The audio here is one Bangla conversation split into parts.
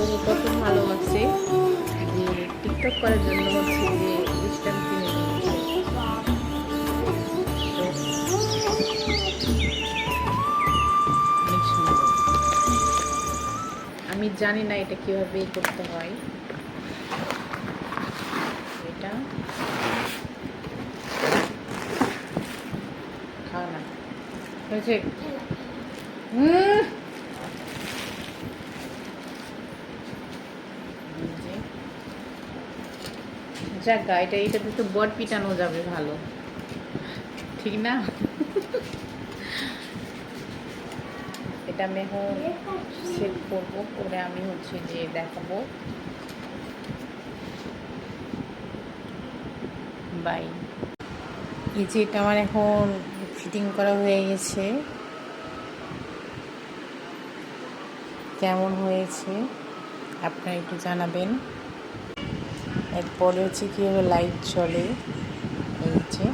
দেখো কত ভালো লাগছে যে টিকটক করার জন্য হচ্ছে যে স্ট্যাম্প কিনে নিয়েছে। তো অনেক সুন্দর। আমি জানি না এটা কিভাবে করতে হয়। এটা খাও না হয়েছে। যাক গা, এটাতে তো বট পিটানো যাবে ভালো, ঠিক না? এটা আমি এখন সেট করবো, করে আমি হচ্ছে যে দেখাবো। বাই। এই যে এটা আমার এখন ফিটিং করা হয়ে গেছে। কেমন হয়েছে আপনারা একটু জানাবেন। এরপরে হচ্ছে কীভাবে লাইট চলে, এই যে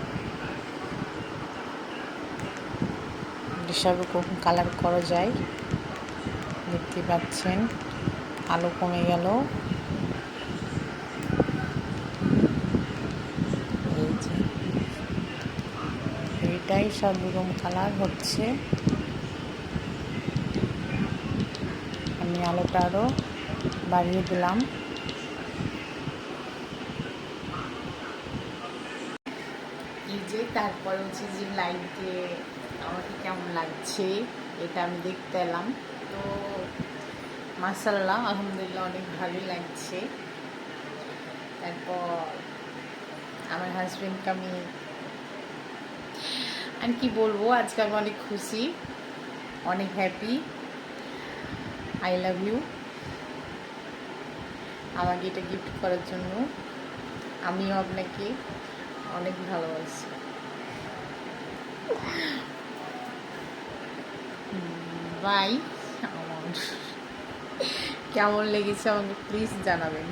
সব রকম কালার করা যায়, দেখতে পাচ্ছেন। আলো কমে গেল, এই যে এটাই সব রকম কালার হচ্ছে। আমি আলোটা আরও বাড়িয়ে দিলাম। এই যে তারপরে হচ্ছে যে লাইট দিয়ে আমাকে কেমন লাগছে এটা আমি দেখতে এলাম। তো মাশাআল্লাহ, আলহামদুলিল্লাহ, অনেক ভালোই লাগছে। তারপর আমার হাজব্যান্ডকে আমি আর কি বলবো, আজকে আমি অনেক খুশি, অনেক হ্যাপি। আই লাভ ইউ আমাকে এটা গিফট করার জন্য। আমিও আপনাকে অনেক ভালোবাসি। বাই। কেমন লেগেছে আমাকে প্লিজ জানাবেন।